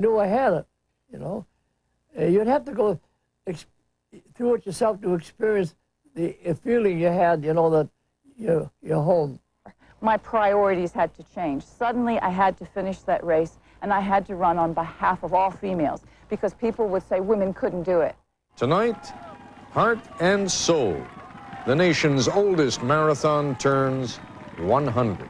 Knew I had it, you know. You'd have to go through it yourself to experience the feeling you had, you know, that you're home. My priorities had to change. Suddenly, I had to finish that race, and I had to run on behalf of all females, because people would say women couldn't do it. Tonight, Heart and Soul, the nation's oldest marathon, turns 100.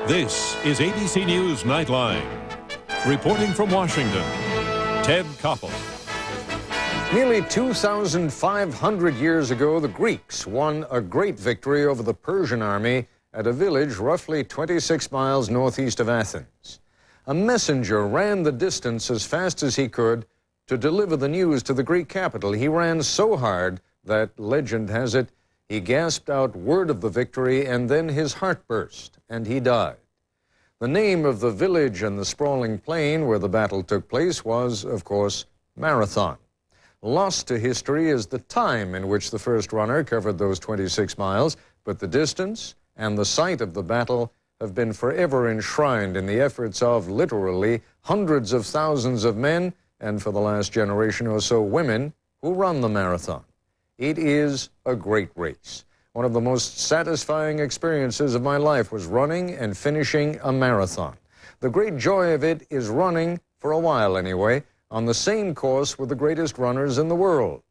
This is ABC News Nightline. Reporting from Washington, Ted Koppel. Nearly 2,500 years ago, the Greeks won a great victory over the Persian army at a village roughly 26 miles northeast of Athens. A messenger ran the distance as fast as he could to deliver the news to the Greek capital. He ran so hard that, legend has it, he gasped out word of the victory, and then his heart burst, and he died. The name of the village and the sprawling plain where the battle took place was, of course, Marathon. Lost to history is the time in which the first runner covered those 26 miles, but the distance and the site of the battle have been forever enshrined in the efforts of literally hundreds of thousands of men, and for the last generation or so, women who run the marathon. It is a great race. One of the most satisfying experiences of my life was running and finishing a marathon. The great joy of it is running, for a while anyway, on the same course with the greatest runners in the world.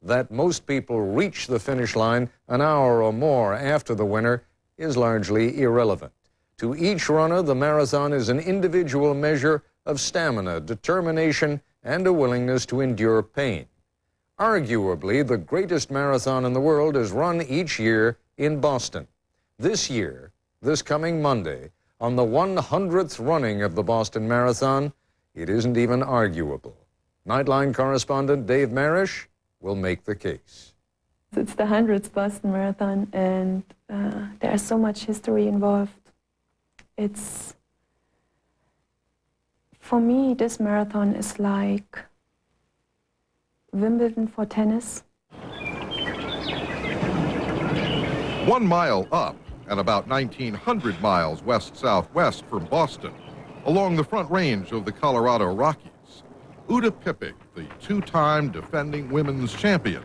That most people reach the finish line an hour or more after the winner is largely irrelevant. To each runner, the marathon is an individual measure of stamina, determination, and a willingness to endure pain. Arguably, the greatest marathon in the world is run each year in Boston. This year, this coming Monday, on the 100th running of the Boston Marathon, it isn't even arguable. Nightline correspondent Dave Marish will make the case. It's the 100th Boston Marathon, and there's so much history involved. For me, this marathon is like Wimbledon for tennis. 1 mile up and about 1,900 miles west-southwest from Boston, along the front range of the Colorado Rockies, Uta Pippig, the two-time defending women's champion,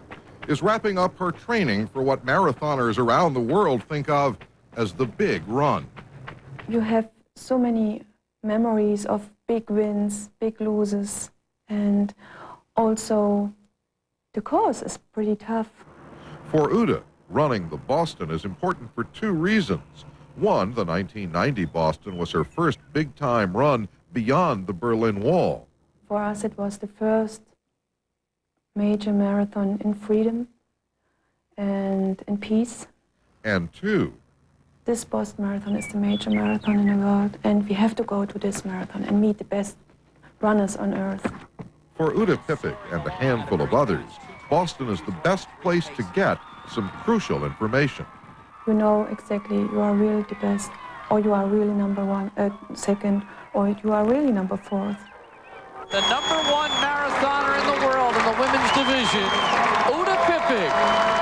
is wrapping up her training for what marathoners around the world think of as the big run. You have so many memories of big wins, big losses, and also the course is pretty tough. For Uta, running the Boston is important for two reasons. One, the 1990 Boston was her first big-time run beyond the Berlin Wall. For us, it was the first major marathon in freedom and in peace. And two, this Boston Marathon is the major marathon in the world, and we have to go to this marathon and meet the best runners on earth. for Uta Pippig and a handful of others, Boston is the best place to get some crucial information. You know exactly you are really the best, or you are really second, or you are really number fourth. The #1 marathoner in the world in the women's division, Uta Pippig,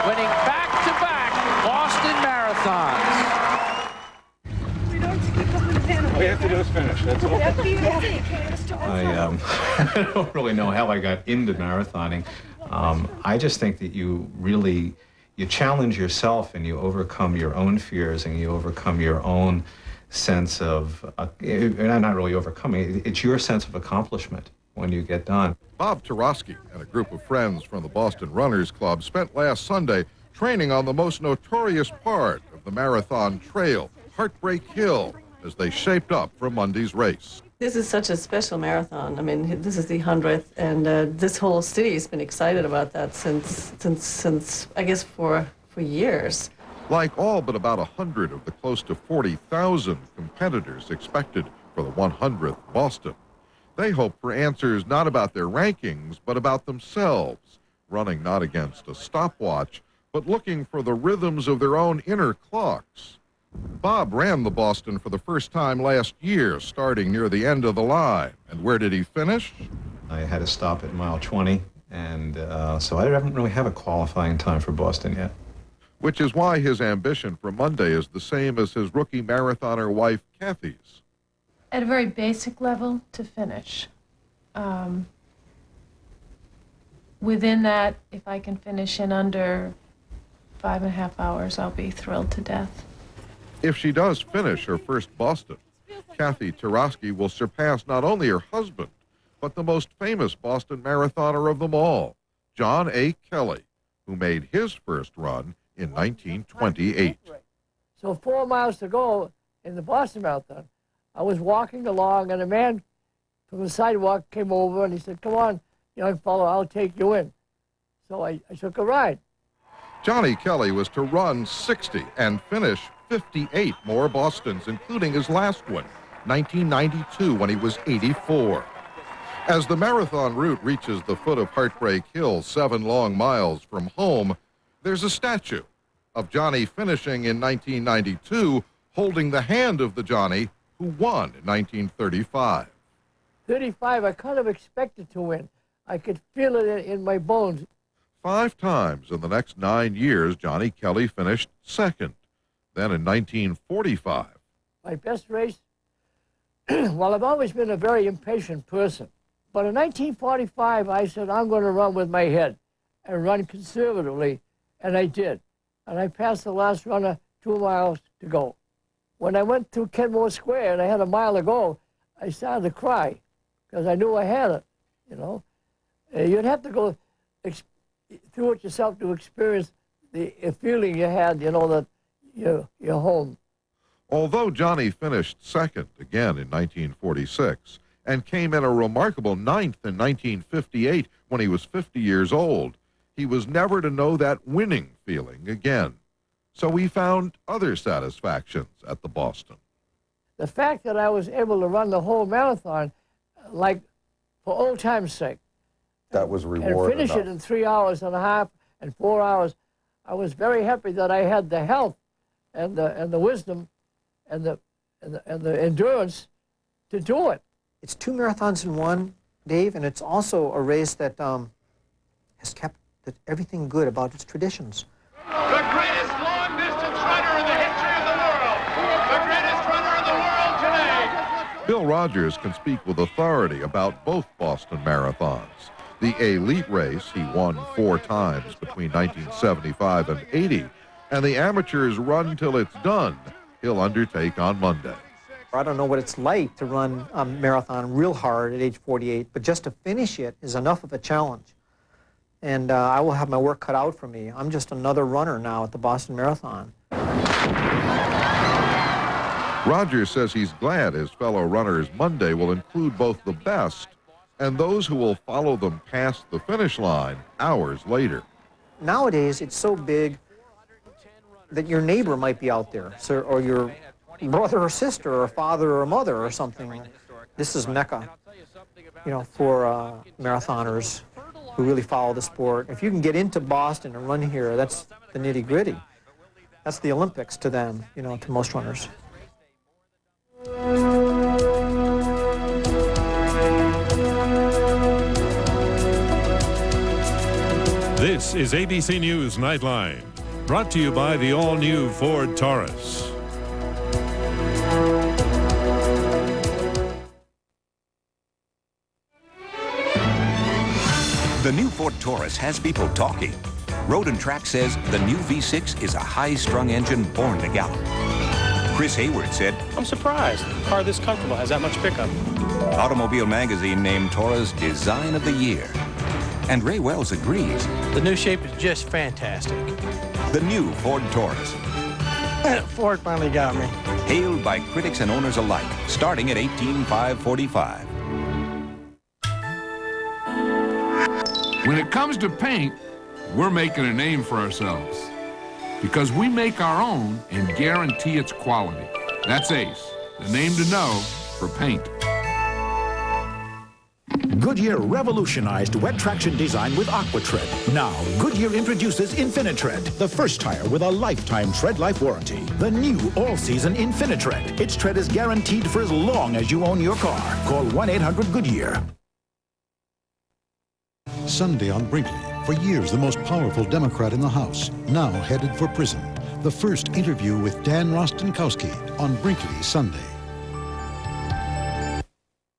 winning back-to-back Boston marathons. All you have to do is finish, that's all. I don't really know how I got into marathoning. I just think that you challenge yourself and you overcome your own fears and you overcome your own sense of, not really overcoming, it's your sense of accomplishment when you get done. Bob Tarosky and a group of friends from the Boston Runners Club spent last Sunday training on the most notorious part of the marathon trail, Heartbreak Hill, as they shaped up for Monday's race. This is such a special marathon. I mean, this is the 100th, and this whole city has been excited about that since I guess, for years. Like all but about 100 of the close to 40,000 competitors expected for the 100th Boston, they hope for answers not about their rankings, but about themselves, running not against a stopwatch, but looking for the rhythms of their own inner clocks. Bob ran the Boston for the first time last year, starting near the end of the line. And where did he finish? I had to stop at mile 20, and so I haven't really have a qualifying time for Boston yet. which is why his ambition for Monday is the same as his rookie marathoner wife Kathy's. At a very basic level, to finish. Within that, if I can finish in under 5.5 hours, I'll be thrilled to death. If she does finish her first Boston, Kathy Tarosky will surpass not only her husband, but the most famous Boston marathoner of them all, John A. Kelly, who made his first run in 1928. So 4 miles to go in the Boston Marathon, I was walking along, and a man from the sidewalk came over, and he said, "Come on, young fellow, I'll take you in." So I took a ride. Johnny Kelly was to run 60 and finish 58 more Bostons, including his last one, 1992, when he was 84. As the marathon route reaches the foot of Heartbreak Hill, 7 long miles from home, there's a statue of Johnny finishing in 1992, holding the hand of the Johnny who won in 1935. 35, I kind of expected to win. I could feel it in my bones. 5 times in the next 9 years, Johnny Kelly finished second. Then in 1945. My best race, well, I've always been a very impatient person. But in 1945, I said, I'm going to run with my head and run conservatively, and I did. And I passed the last runner 2 miles to go. When I went through Kenmore Square and I had a mile to go, I started to cry because I knew I had it, you know. You'd have to go through it yourself to experience the feeling you had, you know, that you're home. Although Johnny finished second again in 1946 and came in a remarkable 9th in 1958 when he was 50 years old, he was never to know that winning feeling again. So he found other satisfactions at the Boston. The fact that I was able to run the whole marathon, like for old time's sake, that was reward and finish enough. it in 3.5 hours and 4 hours, I was very happy that I had the health and the wisdom and the endurance to do it. It's 2 marathons in one, Dave, and it's also a race that has kept everything good about its traditions. The greatest long-distance runner in the history of the world. The greatest runner in the world today. Bill Rogers can speak with authority about both Boston marathons. The elite race he won 4 times between 1975 and 80, and the amateurs run till it's done he'll undertake on Monday. I don't know what it's like to run a marathon real hard at age 48, but just to finish it is enough of a challenge. And I will have my work cut out for me. I'm just another runner now at the Boston Marathon. Rogers says he's glad his fellow runners Monday will include both the best and those who will follow them past the finish line hours later. Nowadays, it's so big that your neighbor might be out there, or your brother or sister or father or mother or something. This is Mecca, you know, for marathoners who really follow the sport. If you can get into Boston and run here, that's the nitty-gritty. That's the Olympics to them, you know, to most runners. This is ABC News Nightline, brought to you by the all-new Ford Taurus. The new Ford Taurus has people talking. Road and Track says the new V6 is a high-strung engine born to gallop. Chris Hayward said, I'm surprised. A car this comfortable has that much pickup. Automobile Magazine named Taurus Design of the Year. And Ray Wells agrees. The new shape is just fantastic. The new Ford Taurus. Ford finally got me. Hailed by critics and owners alike, starting at $18,545. When it comes to paint, we're making a name for ourselves because we make our own and guarantee its quality. That's Ace, the name to know for paint. Goodyear revolutionized wet traction design with AquaTread. Now, Goodyear introduces InfiniTread, the first tire with a lifetime tread life warranty. The new all-season InfiniTread. Its tread is guaranteed for as long as you own your car. Call 1-800-GOODYEAR. Sunday on Brinkley, For years, the most powerful Democrat in the House, now headed for prison. The first interview with Dan Rostenkowski on Brinkley Sunday.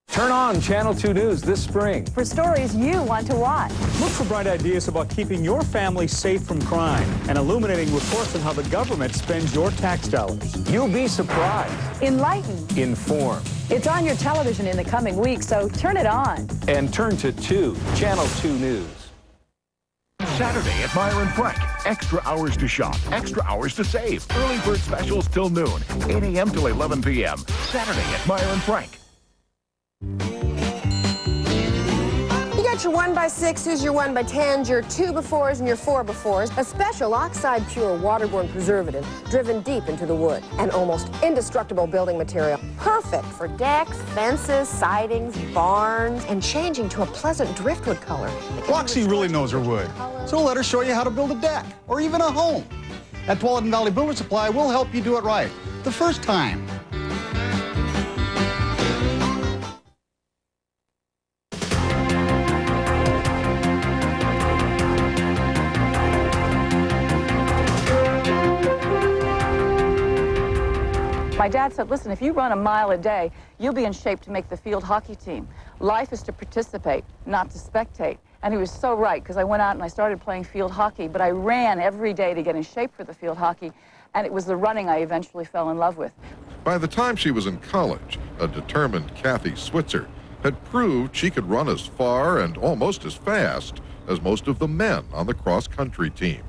Turn on Channel 2 News this spring. For stories you want to watch. Look for bright ideas about keeping your family safe from crime and illuminating reports on how the government spends your tax dollars. You'll be surprised. Enlightened. Informed. It's on your television in the coming weeks, so turn it on. And turn to 2, Channel 2 News. Saturday at Meyer & Frank. Extra hours to shop, extra hours to save. Early bird specials till noon, 8 a.m. till 11 p.m. Saturday at Meyer & Frank. You got your 1x6s, your 1x10s, your 2x4s, and your 4x4s. A special oxide pure waterborne preservative driven deep into the wood. An almost indestructible building material. Perfect for decks, fences, sidings, barns, and changing to a pleasant driftwood color. Roxy really knows her wood, so let her show you how to build a deck or even a home. At Tualatin Valley Builder Supply, we'll help you do it right the first time. My dad said, listen, if you run a mile a day, you'll be in shape to make the field hockey team. Life is to participate, not to spectate. And he was so right, because I went out and I started playing field hockey, but I ran every day to get in shape for the field hockey, and it was the running I eventually fell in love with. By the time she was in college, a determined Kathy Switzer had proved she could run as far and almost as fast as most of the men on the cross-country team.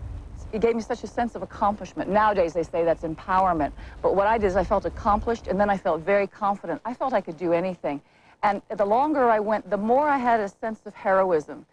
It gave me such a sense of accomplishment. Nowadays, they say that's empowerment. But what I did is I felt accomplished, and then I felt very confident. I felt I could do anything. And the longer I went, the more I had a sense of heroism.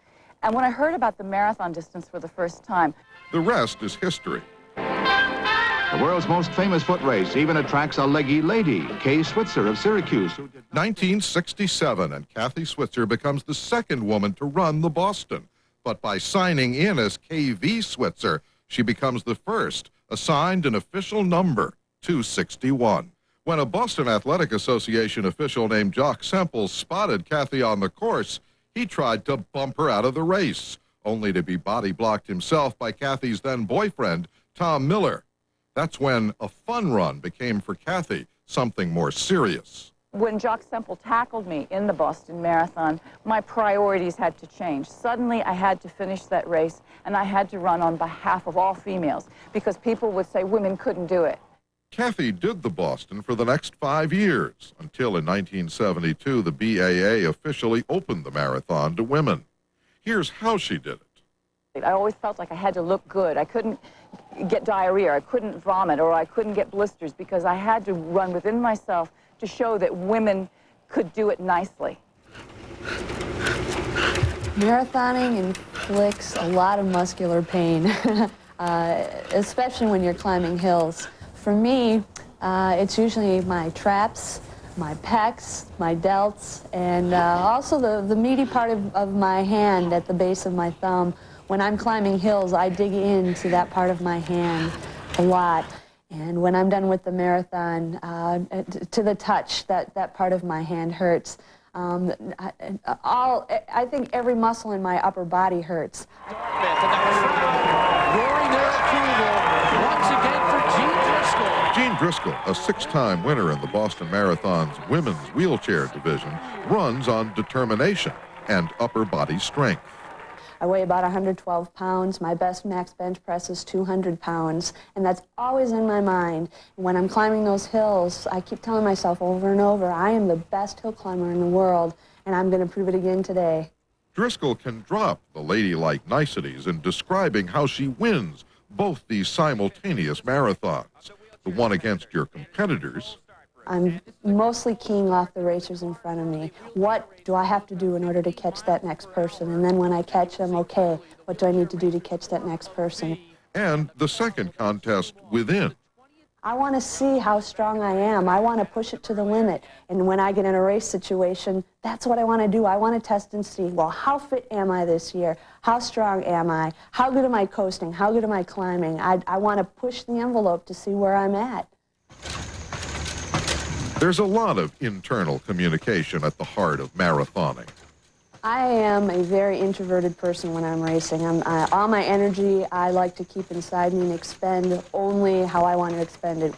And when I heard about the marathon distance for the first time... The rest is history. The world's most famous foot race even attracts a leggy lady, Kay Switzer of Syracuse. 1967, and Kathy Switzer becomes the second woman to run the Boston. But by signing in as KV Switzer, she becomes the first assigned an official number, 261. When a Boston Athletic Association official named Jock Semple spotted Kathy on the course, he tried to bump her out of the race, only to be body-blocked himself by Kathy's then-boyfriend, Tom Miller. That's when a fun run became for Kathy something more serious. When Jock Semple tackled me in the Boston Marathon, my priorities had to change. Suddenly, I had to finish that race, and I had to run on behalf of all females, because people would say women couldn't do it. Kathy did the Boston for the next 5 years, until in 1972, the BAA officially opened the marathon to women. Here's how she did it. I always felt like I had to look good. I couldn't get diarrhea, I couldn't vomit, or I couldn't get blisters, because I had to run within myself to show that women could do it nicely. Marathoning inflicts a lot of muscular pain, especially when you're climbing hills. For me, it's usually my traps, my pecs, my delts, and also the meaty part of my hand at the base of my thumb. When I'm climbing hills, I dig into that part of my hand a lot. And when I'm done with the marathon, to the touch, that part of my hand hurts. I think every muscle in my upper body hurts. Roaring their approval once again for Jean Driscoll. Jean Driscoll, a 6-time winner in the Boston Marathon's women's wheelchair division, runs on determination and upper body strength. I weigh about 112 pounds. My best max bench press is 200 pounds, and that's always in my mind. When I'm climbing those hills, I keep telling myself over and over, I am the best hill climber in the world, and I'm going to prove it again today. Driscoll can drop the ladylike niceties in describing how she wins both these simultaneous marathons, the one against your competitors. I'm mostly keying off the racers in front of me. What do I have to do in order to catch that next person? And then when I catch them, okay, what do I need to do to catch that next person? And the second contest within. I want to see how strong I am. I want to push it to the limit. And when I get in a race situation, that's what I want to do. I want to test and see, well, how fit am I this year? How strong am I? How good am I coasting? How good am I climbing? I want to push the envelope to see where I'm at. There's a lot of internal communication at the heart of marathoning. I am a very introverted person when I'm racing. All my energy I like to keep inside me and expend only how I want to expend it.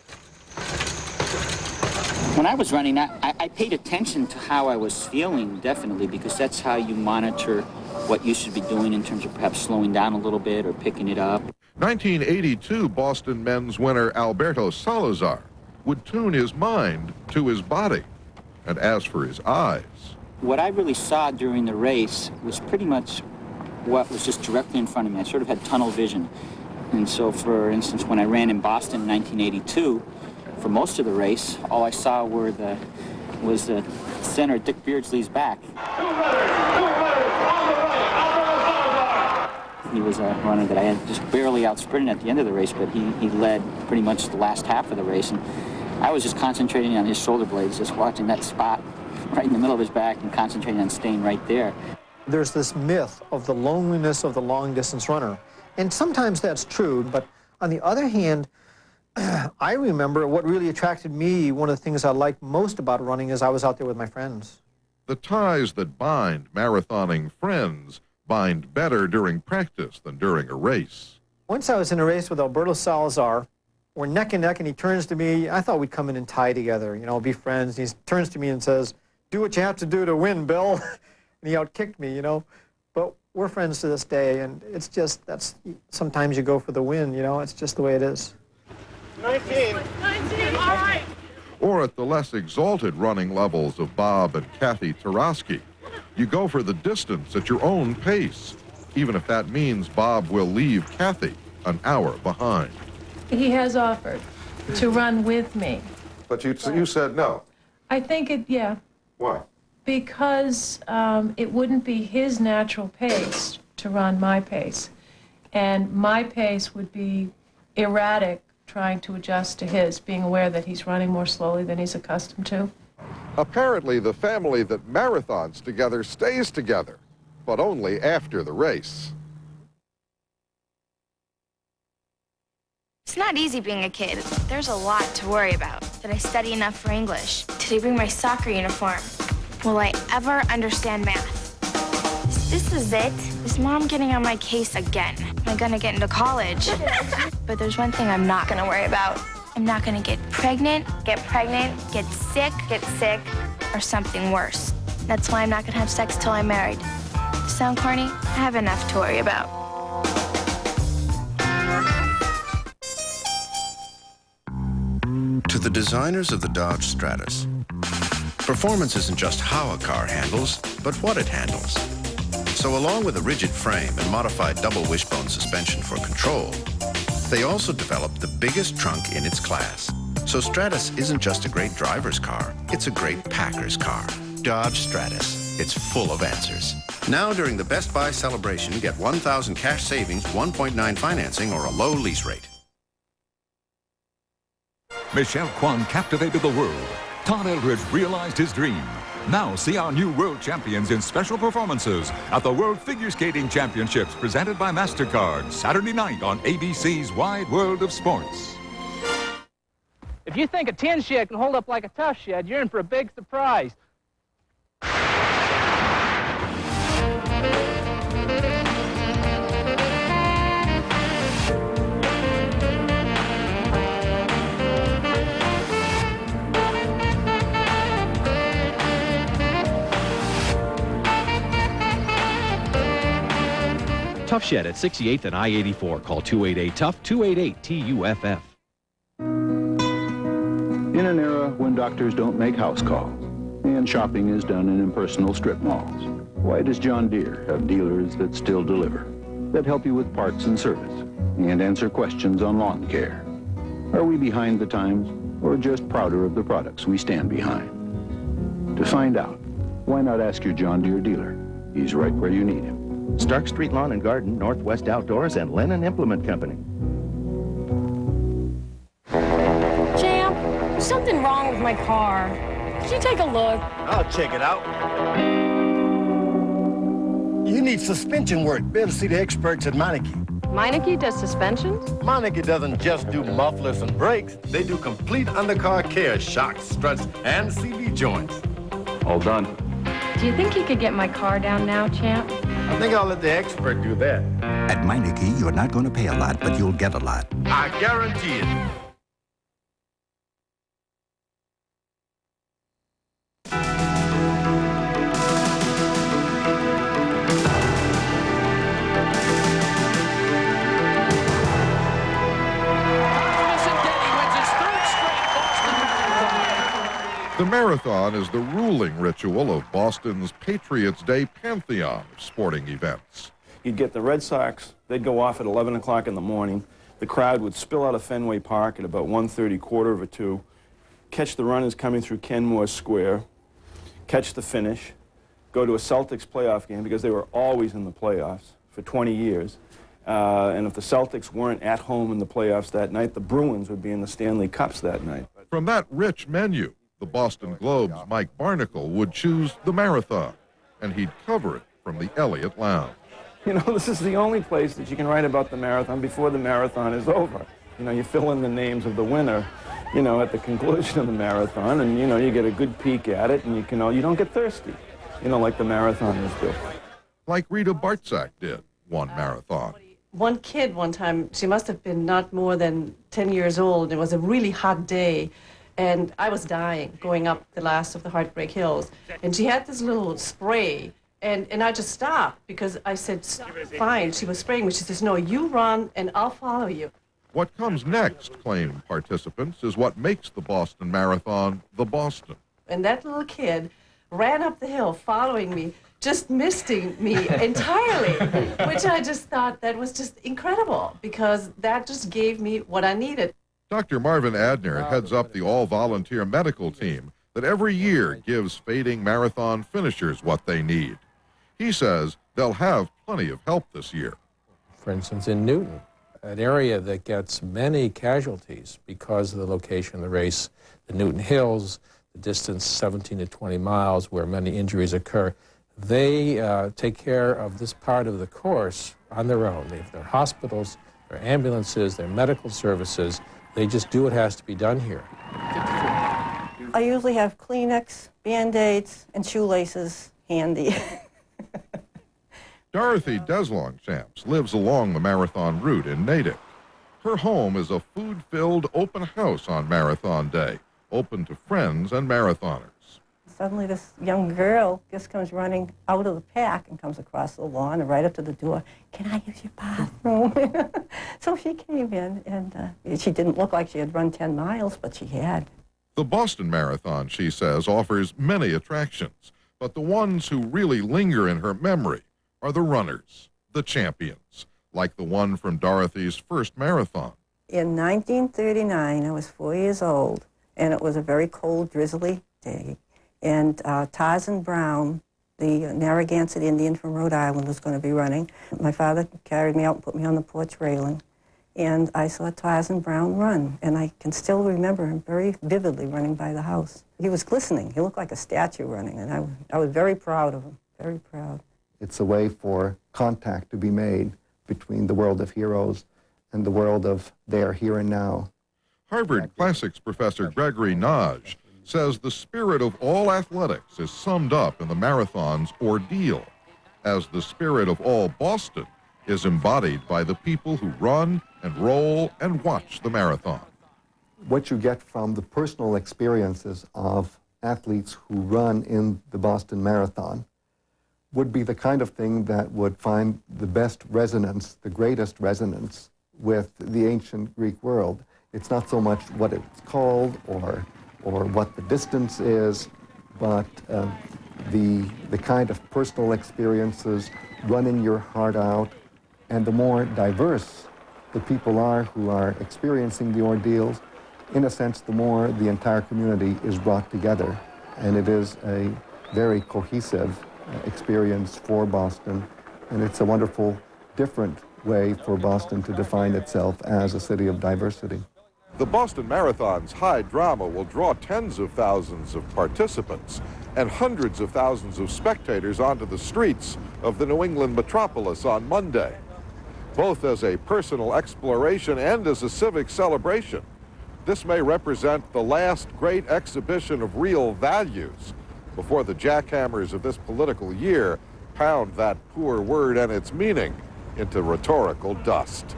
When I was running, I paid attention to how I was feeling, definitely, because that's how you monitor what you should be doing in terms of perhaps slowing down a little bit or picking it up. 1982 Boston men's winner Alberto Salazar would tune his mind to his body. And as for his eyes, what I really saw during the race was pretty much what was just directly in front of me. I sort of had tunnel vision. And so, for instance, when I ran in Boston in 1982, for most of the race, all I saw was the center of Dick Beardsley's back. He was a runner that I had just barely out-sprinted at the end of the race, but he led pretty much the last half of the race. And I was just concentrating on his shoulder blades, just watching that spot right in the middle of his back and concentrating on staying right there. There's this myth of the loneliness of the long-distance runner. And sometimes that's true, but on the other hand, I remember what really attracted me, one of the things I liked most about running is I was out there with my friends. the ties that bind marathoning friends bind better during practice than during a race. Once I was in a race with Alberto Salazar. We're neck and neck, and he turns to me. I thought we'd come in and tie together, you know, be friends. He turns to me and says, "Do what you have to do to win, Bill." And he outkicked me, you know. But we're friends to this day, and it's just, sometimes you go for the win, you know. It's just the way it is. 19. 19, all right. Or at the less exalted running levels of Bob and Kathy Tarosky, you go for the distance at your own pace, even if that means Bob will leave Kathy an hour behind. He has offered to run with me. But you said no. I think yeah. Why? Because it wouldn't be his natural pace to run my pace. And my pace would be erratic, trying to adjust to his, being aware that he's running more slowly than he's accustomed to. Apparently, the family that marathons together stays together, but only after the race. It's not easy being a kid. There's a lot to worry about. Did I study enough for English? Did I bring my soccer uniform? Will I ever understand math? This is it. Is Mom getting on my case again? Am I gonna get into college? But there's one thing I'm not gonna worry about. I'm not gonna get pregnant, get sick, or something worse. That's why I'm not gonna have sex till I'm married. Sound corny? I have enough to worry about. To the designers of the Dodge Stratus, performance isn't just how a car handles, but what it handles. So along with a rigid frame and modified double wishbone suspension for control, they also developed the biggest trunk in its class. So Stratus isn't just a great driver's car, it's a great packer's car. Dodge Stratus, it's full of answers. Now during the Best Buy celebration, get $1,000 cash savings, 1.9 financing, or a low lease rate. Michelle Kwan captivated the world. Todd Eldridge realized his dream. Now see our new world champions in special performances at the World Figure Skating Championships presented by MasterCard, Saturday night on ABC's Wide World of Sports. If you think a tin shed can hold up like a tough shed, you're in for a big surprise. Tough Shed at 68th and I-84. Call 288-TOUGH, 288-TUFF. In an era when doctors don't make house calls and shopping is done in impersonal strip malls, why does John Deere have dealers that still deliver, that help you with parts and service, and answer questions on lawn care? Are we behind the times or just prouder of the products we stand behind? To find out, why not ask your John Deere dealer? He's right where you need him. Stark Street Lawn and Garden, Northwest Outdoors, and Lennon Implement Company. Champ, there's something wrong with my car. Could you take a look? I'll check it out. You need suspension work. Better see the experts at Meineke. Meineke does suspensions? Meineke doesn't just do mufflers and brakes. They do complete undercar care, shocks, struts, and CV joints. All done. Do you think you could get my car down now, champ? I think I'll let the expert do that. At Meineke, you're not going to pay a lot, but you'll get a lot. I guarantee it. The marathon is the ruling ritual of Boston's Patriots' Day pantheon of sporting events. You'd get the Red Sox, they'd go off at 11 o'clock in the morning. The crowd would spill out of Fenway Park at about 1:30, quarter of 2, catch the runners coming through Kenmore Square, catch the finish, go to a Celtics playoff game because they were always in the playoffs for 20 years. And if the Celtics weren't at home in the playoffs that night, the Bruins would be in the Stanley Cups that night. From that rich menu, the Boston Globe's Mike Barnacle would choose the marathon, and he'd cover it from the Elliott Lounge. You know, this is the only place that you can write about the marathon before the marathon is over. You know, you fill in the names of the winner, you know, at the conclusion of the marathon, and, you know, you get a good peek at it, and you don't get thirsty, you know, like the marathoners do. Like Rita Bartzak did one marathon. One kid one time, she must have been not more than 10 years old. It was a really hot day, and I was dying going up the last of the Heartbreak Hills. And she had this little spray, and I just stopped because I said, fine. She was spraying me. She says, no, you run, and I'll follow you. What comes next, claim participants, is what makes the Boston Marathon the Boston. And that little kid ran up the hill following me, just missing me entirely, which I just thought that was just incredible because that just gave me what I needed. Dr. Marvin Adner heads up the all-volunteer medical team that every year gives fading marathon finishers what they need. He says they'll have plenty of help this year. For instance, in Newton, an area that gets many casualties because of the location of the race, the Newton Hills, the distance 17 to 20 miles where many injuries occur, they take care of this part of the course on their own. They have their hospitals, their ambulances, their medical services. They just do what has to be done here. I usually have Kleenex, Band-Aids, and shoelaces handy. Dorothy Deslongchamps lives along the marathon route in Natick. Her home is a food-filled open house on Marathon Day, open to friends and marathoners. Suddenly this young girl just comes running out of the pack and comes across the lawn and right up to the door. Can I use your bathroom? So she came in, and she didn't look like she had run 10 miles, but she had. The Boston Marathon, she says, offers many attractions, but the ones who really linger in her memory are the runners, the champions, like the one from Dorothy's first marathon. In 1939, I was 4 years old, and it was a very cold, drizzly day. And Tarzan Brown, the Narragansett Indian from Rhode Island, was going to be running. My father carried me out and put me on the porch railing, and I saw Tarzan Brown run, and I can still remember him very vividly running by the house. He was glistening. He looked like a statue running, and I was very proud of him, very proud. It's a way for contact to be made between the world of heroes and the world of their here and now. Harvard Classics professor Gregory Nagy says the spirit of all athletics is summed up in the marathon's ordeal, as the spirit of all Boston is embodied by the people who run and roll and watch the marathon. What you get from the personal experiences of athletes who run in the Boston Marathon would be the kind of thing that would find the best resonance, the greatest resonance with the ancient Greek world. It's not so much what it's called or what the distance is, but the kind of personal experiences, running your heart out, and the more diverse the people are who are experiencing the ordeals, in a sense, the more the entire community is brought together. And it is a very cohesive experience for Boston, and it's a wonderful, different way for Boston to define itself as a city of diversity. The Boston Marathon's high drama will draw tens of thousands of participants and hundreds of thousands of spectators onto the streets of the New England metropolis on Monday. Both as a personal exploration and as a civic celebration, this may represent the last great exhibition of real values before the jackhammers of this political year pound that poor word and its meaning into rhetorical dust.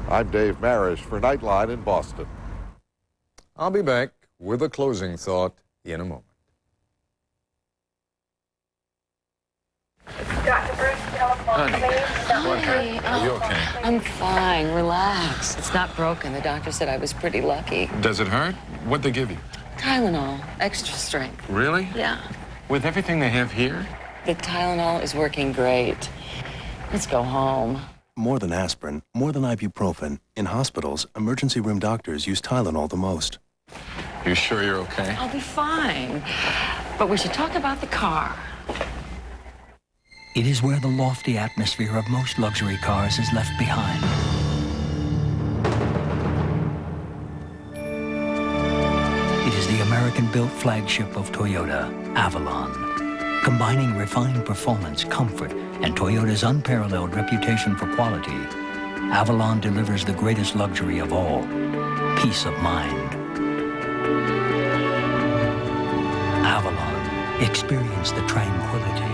I'm Dave Marish for Nightline in Boston. I'll be back with a closing thought in a moment. Honey, Are you okay? I'm fine. Relax. It's not broken. The doctor said I was pretty lucky. Does it hurt? What'd they give you? Tylenol, extra strength. Really? Yeah. With everything they have here? The Tylenol is working great. Let's go home. More than aspirin, more than ibuprofen, in hospitals, emergency room doctors use Tylenol the most. You sure you're okay? I'll be fine. But we should talk about the car. It is where the lofty atmosphere of most luxury cars is left behind. It is the American-built flagship of Toyota, Avalon. Combining refined performance, comfort, and Toyota's unparalleled reputation for quality, Avalon delivers the greatest luxury of all, peace of mind. Avalon, experience the tranquility.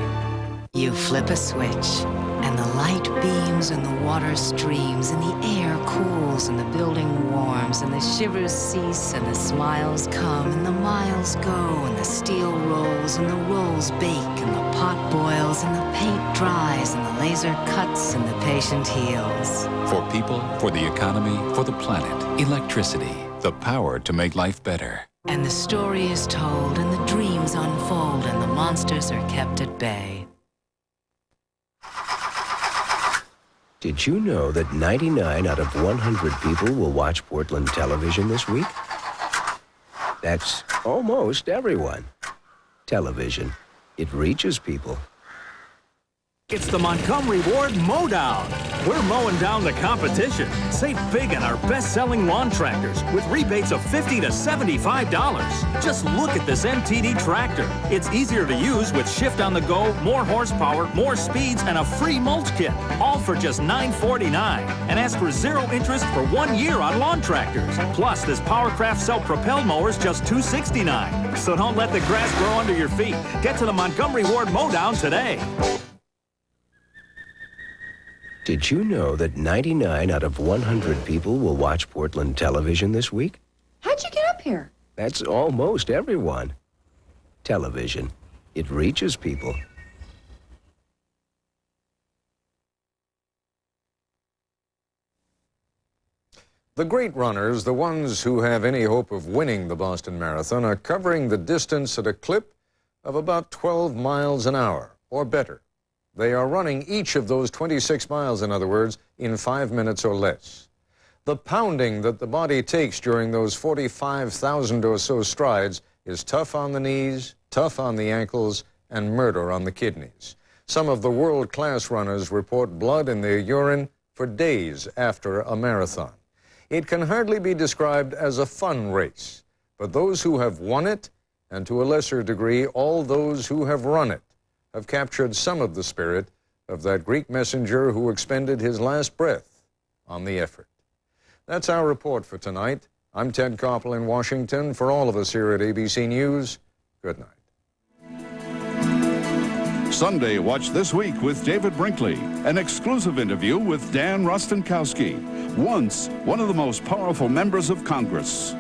You flip a switch, and the light beams and the water streams, and the air cools, and the building warms, and the shivers cease, and the smiles come, and the miles go, and the steel rolls, and the rolls bake, and the pot boils, and the paint dries, and the laser cuts, and the patient heals. For people, for the economy, for the planet, electricity, the power to make life better. And the story is told, and the dreams unfold, and the monsters are kept at bay. Did you know that 99 out of 100 people will watch Portland television this week? That's almost everyone. Television. It reaches people. It's the Montgomery Ward Mowdown. We're mowing down the competition. Save big on our best-selling lawn tractors with rebates of $50 to $75. Just look at this MTD tractor. It's easier to use with shift on the go, more horsepower, more speeds, and a free mulch kit. All for just $949. And ask for 0 interest for 1 year on lawn tractors. Plus, this Powercraft self-propelled mower is just $269. So don't let the grass grow under your feet. Get to the Montgomery Ward Mowdown today. Did you know that 99 out of 100 people will watch Portland television this week? How'd you get up here? That's almost everyone. Television. It reaches people. The great runners, the ones who have any hope of winning the Boston Marathon, are covering the distance at a clip of about 12 miles an hour, or better. They are running each of those 26 miles, in other words, in 5 minutes or less. The pounding that the body takes during those 45,000 or so strides is tough on the knees, tough on the ankles, and murder on the kidneys. Some of the world-class runners report blood in their urine for days after a marathon. It can hardly be described as a fun race, but those who have won it, and to a lesser degree, all those who have run it, have captured some of the spirit of that Greek messenger who expended his last breath on the effort. That's our report for tonight. I'm Ted Koppel in Washington. For all of us here at ABC News, good night. Sunday, watch This Week with David Brinkley, an exclusive interview with Dan Rostenkowski, once one of the most powerful members of Congress.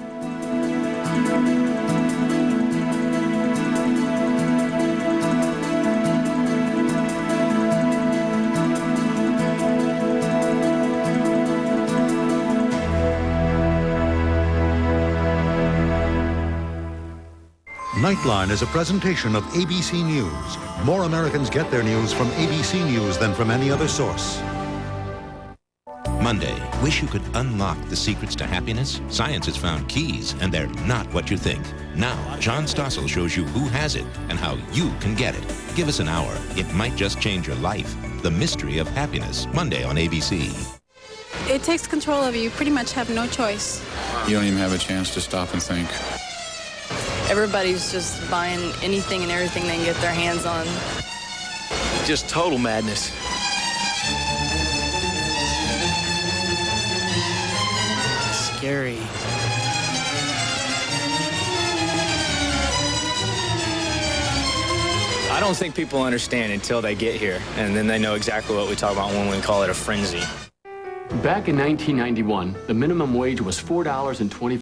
Nightline is a presentation of ABC News. More Americans get their news from ABC News than from any other source. Monday, wish you could unlock the secrets to happiness? Science has found keys, and they're not what you think. Now, John Stossel shows you who has it and how you can get it. Give us an hour. It might just change your life. The Mystery of Happiness, Monday on ABC. It takes control of you. You pretty much have no choice. You don't even have a chance to stop and think. Everybody's just buying anything and everything they can get their hands on. Just total madness. Scary. don't think people understand until they get here, and then they know exactly what we talk about when we call it a frenzy. Back in 1991, the minimum wage was $4.25.